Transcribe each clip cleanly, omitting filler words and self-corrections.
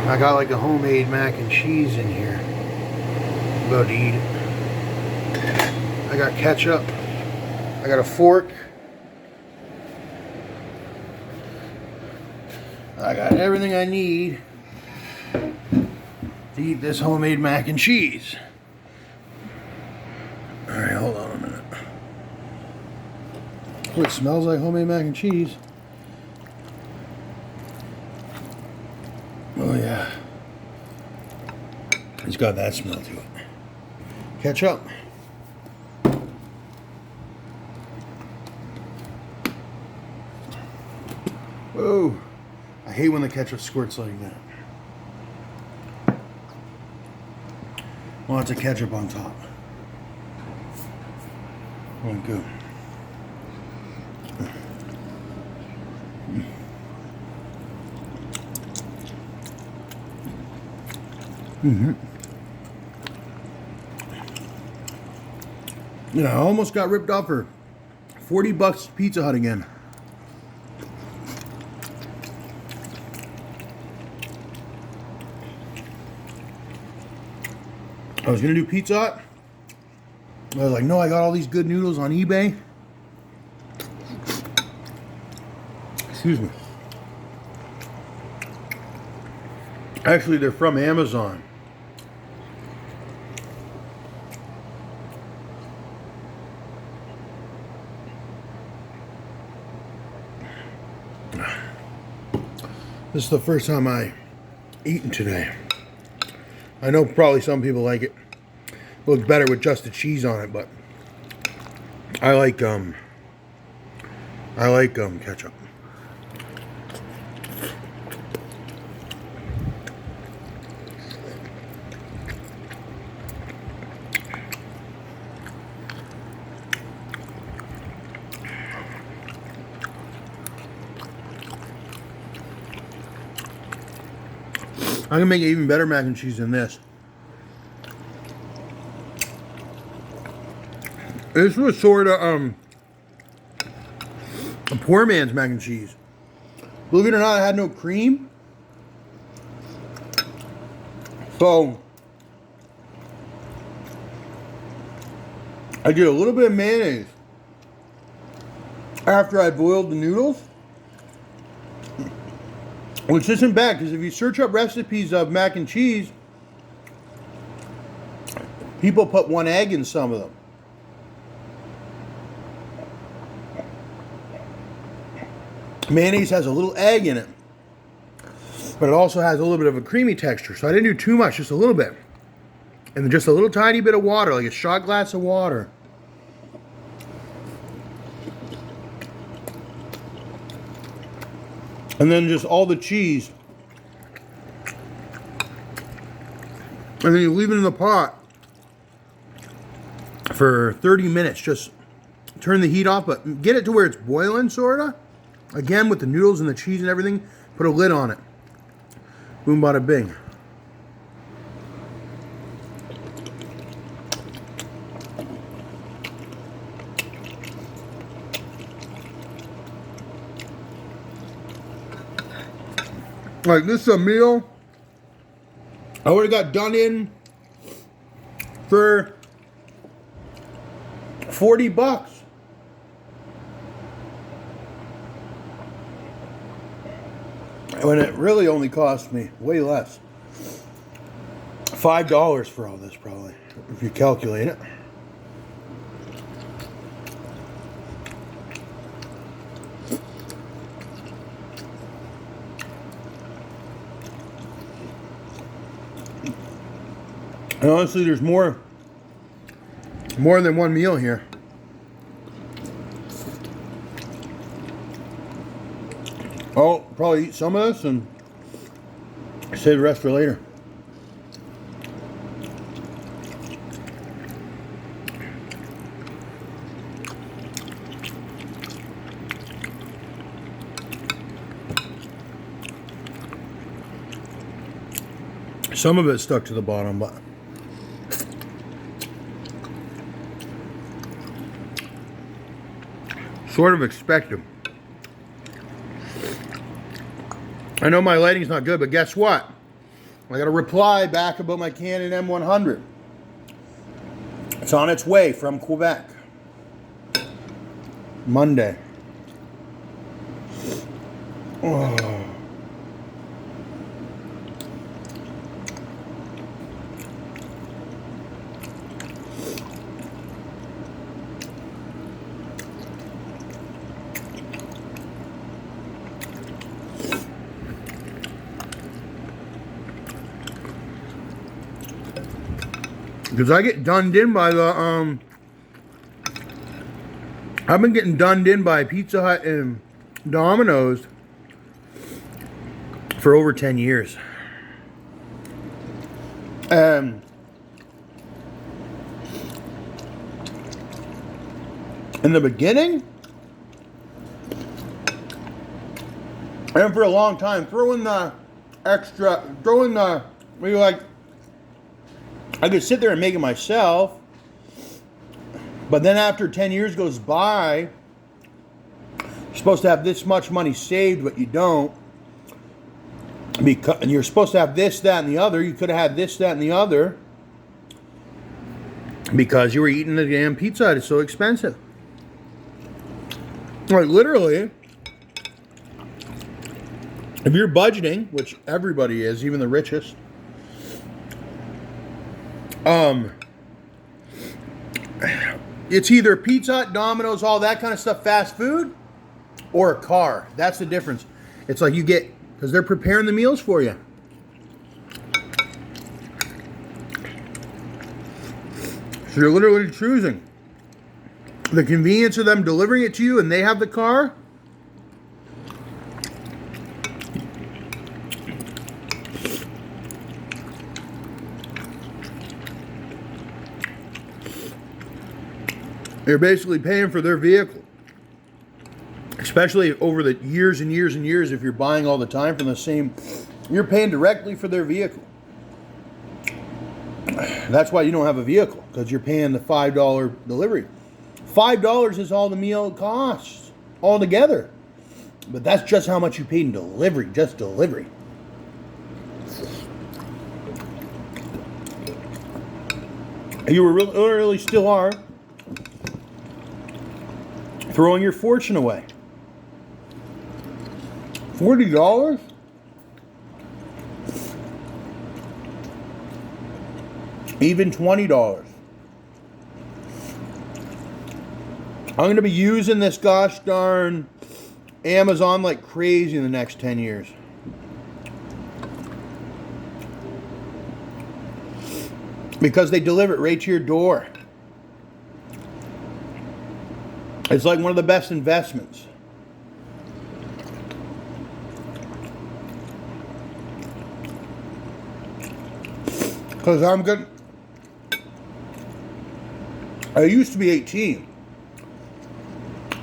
I got like a homemade mac and cheese in here. I'm about to eat it. I got ketchup. I got a fork. I got everything I need to eat this homemade mac and cheese. Alright, hold on a minute. Oh, it smells like homemade mac and cheese. Oh yeah. It's got that smell to it. Ketchup. Whoa. I hate when the ketchup squirts like that. Lots of ketchup on top. Oh, good. Mm-hmm. Yeah, I almost got ripped off for $40 Pizza Hut again. I was gonna do Pizza Hut. I was like, no, I got all these good noodles on eBay. Excuse me. Actually, they're from Amazon. This is the first time I eaten today. I know probably some people like it. It looks better with just the cheese on it, but I like ketchup. I'm gonna make even better mac and cheese than this. This was sort of a poor man's mac and cheese. Believe it or not, it had no cream. So I did a little bit of mayonnaise after I boiled the noodles. Which isn't bad, because if you search up recipes of mac and cheese, people put 1 egg in some of them. Mayonnaise has a little egg in it, but it also has a little bit of a creamy texture. So I didn't do too much, just a little bit. And then just a little tiny bit of water, like a shot glass of water. And then just all the cheese. And then you leave it in the pot for 30 minutes. Just turn the heat off, but get it to where it's boiling, sorta. Again, with the noodles and the cheese and everything, put a lid on it. Boom, bada, bing. Like, this is a meal I would have got done in for $40. When it really only cost me way less. $5 for all this, probably, if you calculate it. And honestly, there's more than one meal here. I'll probably eat some of this and save the rest for later. Some of it stuck to the bottom, but sort of expected. I know my lighting's not good, but guess what? I got a reply back about my Canon M100. It's on its way from Quebec. Monday. Oh. Because I get dunned in by the, I've been getting dunned in by Pizza Hut and Domino's for over 10 years. In the beginning, and for a long time, throwing the, maybe like, I could sit there and make it myself, but then after 10 years goes by, you're supposed to have this much money saved, but you don't. And you're supposed to have this, that, and the other. You could have had this, that, and the other because you were eating the damn Pizza Hut. It's so expensive. Like, literally, if you're budgeting, which everybody is, even the richest, it's either Pizza Hut, Domino's, all that kind of stuff, fast food, or a car. That's the difference. It's like you get, because they're preparing the meals for you. So you're literally choosing the convenience of them delivering it to you and they have the car. You're basically paying for their vehicle. Especially over the years and years and years, if you're buying all the time from the same, you're paying directly for their vehicle. That's why you don't have a vehicle, because you're paying the $5 delivery. $5 is all the meal costs altogether. But that's just how much you paid in delivery, just delivery. You were really still are throwing your fortune away. $40? Even $20. I'm going to be using this gosh darn Amazon like crazy in the next 10 years. Because they deliver it right to your door. It's like one of the best investments. Because I'm good. I used to be 18.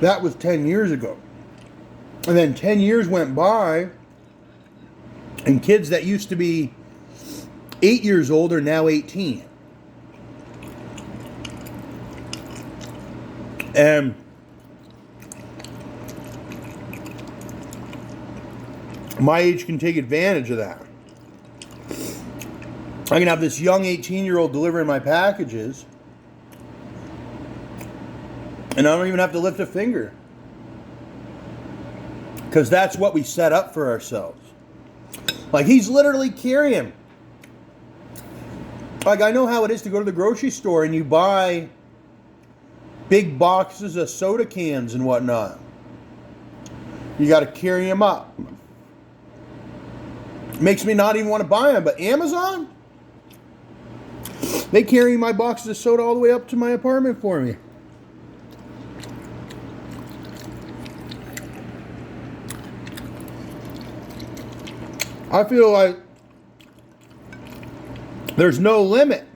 That was 10 years ago. And then 10 years went by, and kids that used to be 8 years old are now 18. And my age can take advantage of that. I can have this young 18-year-old delivering my packages, and I don't even have to lift a finger. Because that's what we set up for ourselves. Like, he's literally carrying. Like, I know how it is to go to the grocery store and you buy big boxes of soda cans and whatnot. You got to carry them up. Makes me not even want to buy them. But Amazon, they carry my boxes of soda all the way up to my apartment for me. I feel like there's no limit.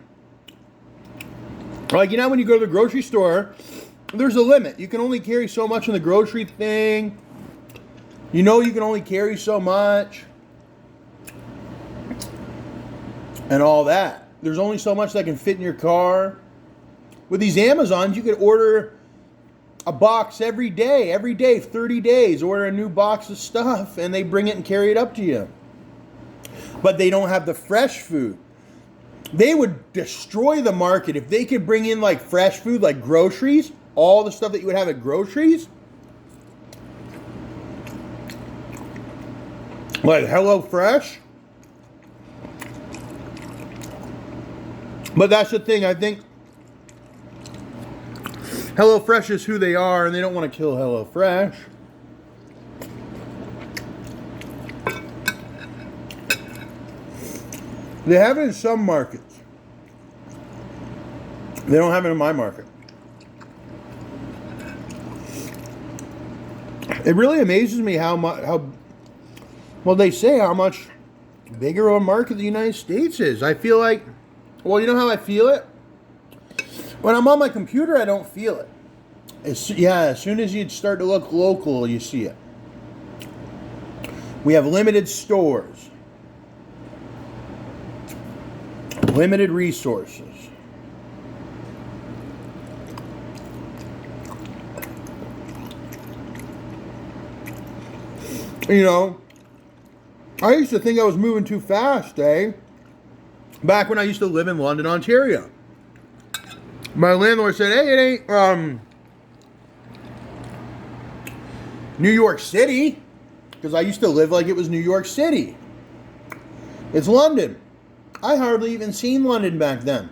Like, you know, when you go to the grocery store, there's a limit. You can only carry so much in the grocery thing. You know, you can only carry so much. And all that. There's only so much that can fit in your car. With these Amazons, you could order a box every day, 30 days, order a new box of stuff, and they bring it and carry it up to you. but they don't have the fresh food. They would destroy the market if they could bring in like fresh food, like groceries, all the stuff that you would have at groceries. Like HelloFresh. But that's the thing, I think HelloFresh is who they are, and they don't want to kill HelloFresh. They have it in some markets. They don't have it in my market. It really amazes me how they say how much bigger of a market the United States is. I feel like, well, you know how I feel it? When I'm on my computer, I don't feel it. As soon as you start to look local, you see it. We have limited stores. Limited resources. You know, I used to think I was moving too fast, back when I used to live in London, Ontario. My landlord said, hey, it ain't New York City, because I used to live like it was New York City. It's London. I hardly even seen London back then.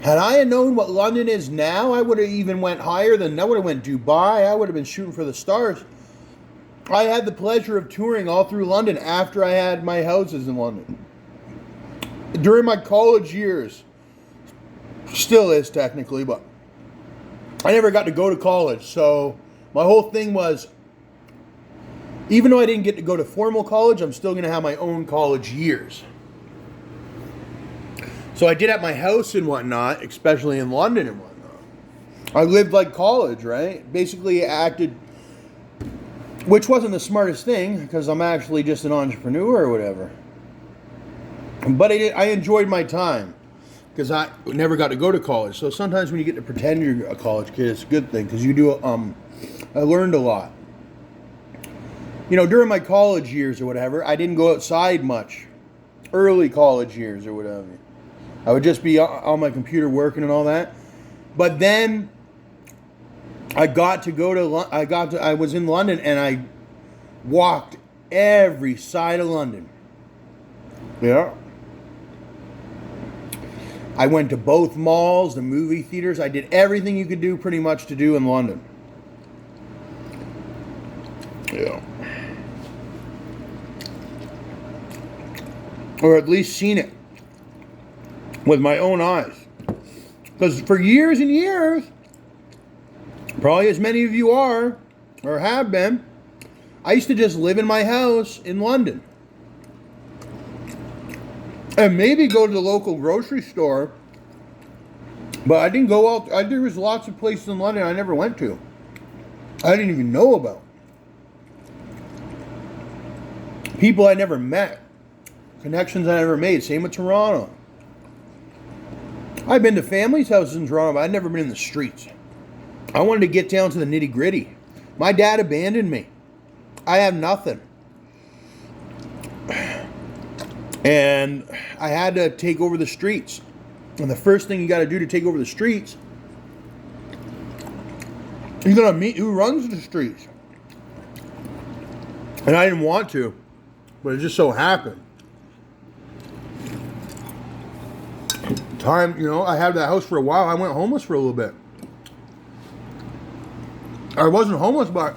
Had I known what London is now, I would have even went higher than, I would have went Dubai. I would have been shooting for the stars. I had the pleasure of touring all through London after I had my houses in London. During my college years. Still is technically, but I never got to go to college. So my whole thing was, even though I didn't get to go to formal college, I'm still going to have my own college years. So I did at my house and whatnot, especially in London and whatnot. I lived like college, right? Basically acted, which wasn't the smartest thing, because I'm actually just an entrepreneur or whatever. But I enjoyed my time, because I never got to go to college. So sometimes when you get to pretend you're a college kid, it's a good thing, because you do, I learned a lot. You know, during my college years or whatever, I didn't go outside much. Early college years or whatever. I would just be on my computer working and all that. But then I was in London and I walked every side of London. Yeah. I went to both malls, the movie theaters. I did everything you could do pretty much to do in London. Yeah. Or at least seen it with my own eyes. Because for years and years, probably as many of you are, or have been, I used to just live in my house in London. And maybe go to the local grocery store. But I didn't go out. There was lots of places in London I never went to. I didn't even know about. People I never met. Connections I never made. Same with Toronto. I've been to families' houses in Toronto, but I've never been in the streets. I wanted to get down to the nitty gritty. My dad abandoned me. I have nothing. And I had to take over the streets. And the first thing you got to do to take over the streets, you're going to meet who runs the streets. And I didn't want to, but it just so happened. I had that house for a while. I went homeless for a little bit. I wasn't homeless, but